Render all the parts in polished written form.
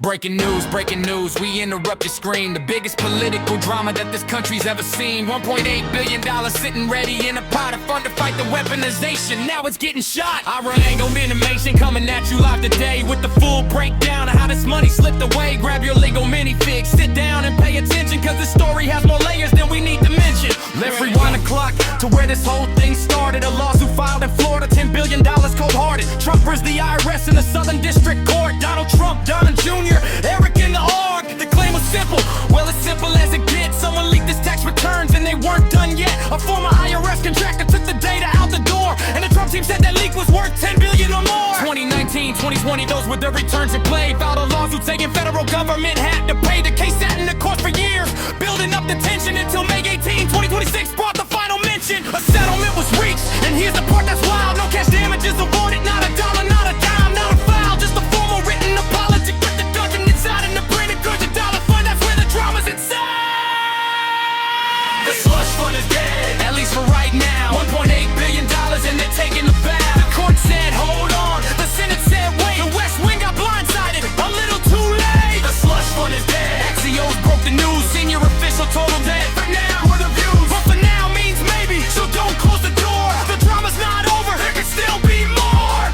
Breaking news, we interrupt your screen. The biggest political drama that this country's ever seen. $1.8 billion sitting ready in a pot of fun to fight the weaponization. Now it's getting shot. Our angle minimation coming at you live today with the full breakdown of how this money slipped away. Grab your legal minifig, sit down and pay attention, cause this story has more layers than we need to mention. Let's rewind the clock to where this whole thing started. A lawsuit filed in Florida, $10 billion cold-hearted. Trumpers, the IRS, and the Southern District Court. Donald Trump, Don Jr., Eric in the ARG. The claim was simple, well as simple as it gets. Someone leaked his tax returns and they weren't done yet. A former IRS contractor took the data out the door, and the Trump team said that leak was worth $10 billion or more. 2019, 2020, those were the returns in play. Filed a lawsuit saying federal government had to pay. The case sat in the court for years, building up the tension until May 18, 2026 brought the final mention. A settlement was reached, and here's the part that's wild. No cash damages avoided, not a dollar, not a dime, not a foul. Just a formal written apology with the dungeon inside and the printed goods. The dollar fund, that's where the drama's inside. The slush fund is dead, at least for right now. $1.8 billion and they're taking the bow. The court said hold on, the Senate said wait. The West Wing got blindsided, a little too late. The slush fund is dead, Axios broke the news. Senior official told them that for now we're the views. But for now means maybe, so don't close the door. The drama's not over, there can still be more.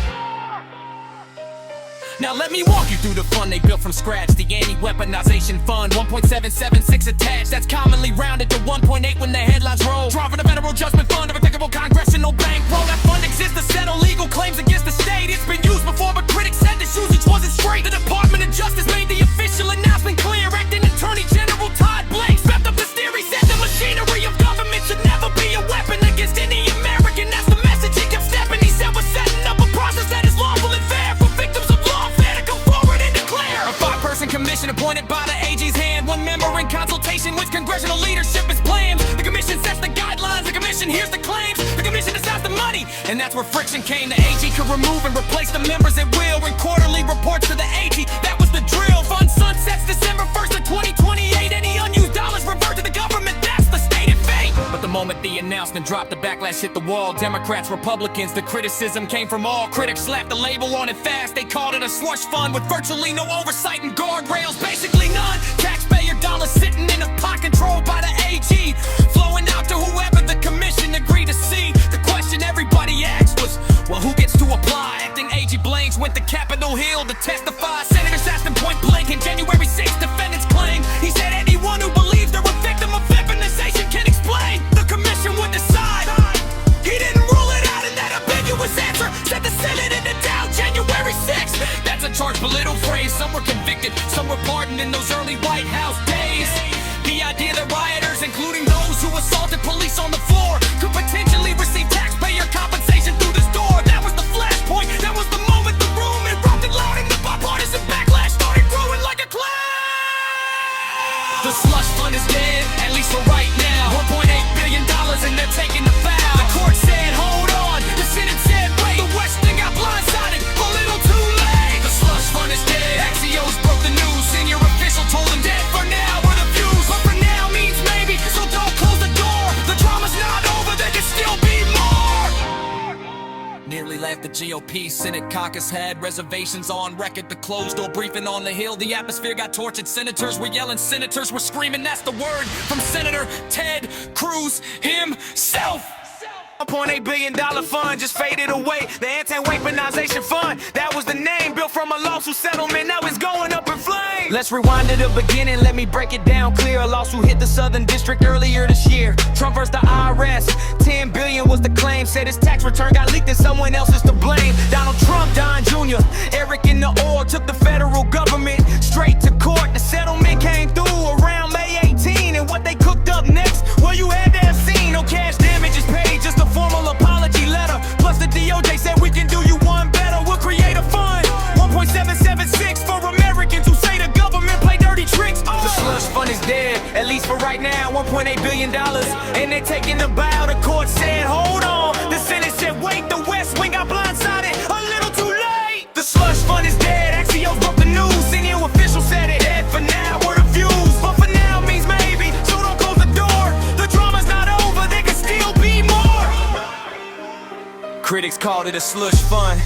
Now let me walk you through the fund they built from scratch. The Anti-Weaponization Fund, 1.776 attached. That's commonly rounded to 1.8 when the headlines roll. Drawn from the Federal Judgment Fund of a applicable congressional bankroll. That fund exists to settle legal claims against the state. It's been used before, but critics said this usage wasn't straight. The Department of Justice made the official announcement clear. Acting Attorney General Todd Blanche stepped up this theory, said the machinery of government should never be a weapon against any American. That's the message he kept stepping. He said we're setting up a process that is lawful and fair for victims of lawfare to come forward and declare. A 5-person commission appointed by the AG's hand. One member in consultation with congressional leadership is planned. The commission sets the guidelines, the commission hears the claims, the commission decides the money. And that's where friction came. The AG could remove and replace the members at will. And quarterly reports to the AG, that was the drill. Fund sunsets December 1st of 2028. Any unused dollars revert to the government, that's the stated fate. But the moment the announcement dropped, the backlash hit the wall. Democrats, Republicans, the criticism came from all. Critics slapped the label on it fast. They called it a slush fund with virtually no oversight and guardrails, basically none. Taxpayer dollars sitting in a pot controlled by the AG, flowing out to whoever the commission agreed to see. The question everybody asked was, well, who gets to apply? Acting AG Blanche went to Capitol Hill to testify. Senators asked him point blank in January 6th, defendants claimed. He said anyone who believes they're a victim of weaponization can explain. The commission would decide. He didn't rule it out in that ambiguous answer. Set the Senate in the down January 6th. That's a charged political phrase. Some were convicted, some were pardoned in those early White House days. The idea that rioters, including those who assaulted police on the floor, could potentially receive taxpayer compensation through this door. That was the flashpoint. That was the moment the room erupted loud and the bipartisan backlash started growing like a cloud. The slush fund is dead, at least for right now. $1.8 billion and they're taking the foul. The court said hold on, the Senate said wait. The West Wing got blindsided, a little too late. The slush fund is dead, Axios broke the news. Senior official told them that for now we're the views. But for now means maybe, so don't close the door. The drama's not over, there can still be more. Nearly left the GOP Senate caucus had reservations on record. The closed door briefing on the Hill. The atmosphere got tortured. Senators were yelling, senators were screaming. That's the word from Senator Ted Cruz himself. $1.8 billion fund just faded away. The Anti-Weaponization Fund, that was the name. Built from a lawsuit settlement, now it's going up in flames. Let's rewind to the beginning, let me break it down clear. A lawsuit hit the Southern District earlier this year. Trump versus the IRS, $10 billion was the claim. Said his tax return got leaked and someone else is to blame. Donald Trump, Don Jr., Eric in the AG took the federal government straight to court. The settlement came through around May 18. And what they cooked up next, well, you had to have seen. No cash damages paid, just a formal apology letter. Plus the DOJ said we can do you one better. We'll create a fund, 1.776 for Americans who say the government play dirty tricks. The slush fund is dead, at least for right now. $1.8 billion and they're taking the bow. The court said hold on, the Senate said wait. The West Wing got blindsided, a little too late. The slush fund is dead, Axios broke the news. Senior official said it, dead for now, we're the views. But for now means maybe, so don't close the door. The drama's not over, there can still be more. Critics called it a slush fund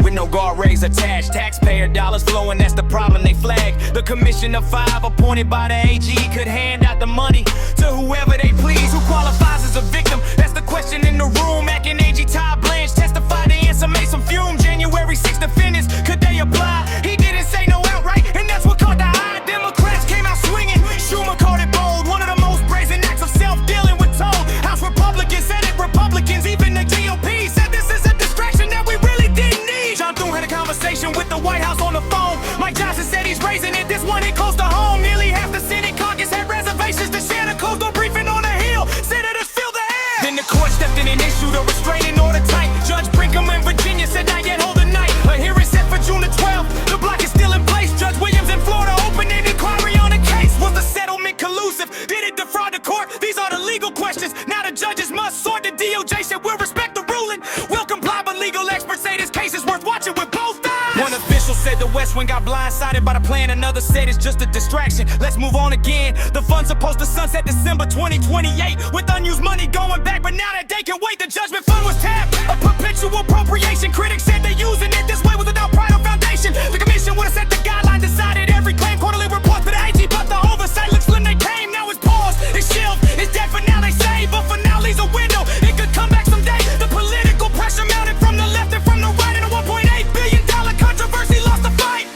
with no guardrails attached. Taxpayer dollars flowing, that's the problem they flag. The commission of 5 appointed by the AG could hand out the money to whoever they please. Who qualifies as a victim? That's the question in the room. Acting AG Todd Blanche testified, the answer made some fume. January 6th defendants, could they apply? He didn't say no outright, and that's what caught the eye. Democrats came out swinging. Schumer called it bold, one of the most brazen acts of self-dealing with told. House Republicans, Senate Republicans, even the GOP said this is a distraction that we really didn't need. John Thune had a conversation with the White House on the phone. Mike Johnson said he's raising it, this one hit close to home. Nearly half the Senate caucus had reservations to share the closed door briefing on the Hill. Senators fill the air. Then the court stepped in and issued a restraining order tight. Judge Brinkham in Virginia said not yet hold the night. A hearing set for June the 12th. The block is still in place. Judge Williams in Florida opened an inquiry on the case. Was the settlement collusive? Did it defraud the court? These are the legal questions. Now the judges must sort. The DOJ said we'll respect the ruling. We'll comply, but legal experts say this case is worth watching with both eyes. One official said the West Wing got blindsided by the plan. Another said it's just a distraction. Let's move on again. The fund's supposed to sunset December 2028 with unused money going back, but now that they can wait, the judgment fund was tapped. A perpetual appropriation. Critics said they're using it this way without pride or foundation. The commission would have set the guideline, decided every claim. Quarterly report to the AG, but the oversight looks when they came. Now it's paused, it's shelved, it's dead for now they say, but for now leaves a window. It could come back someday. The political pressure mounted from the left and from the right, and a $1.8 billion controversy lost the fight.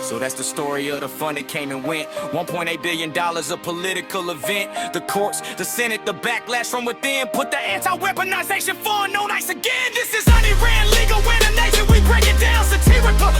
So that's the story of the fund that came and went. $1.8 billion, a political event. The courts, the Senate, the backlash from within put the Anti-Weaponization Fund on ice again. This is unran legal in a nation. We break it down. Satirical,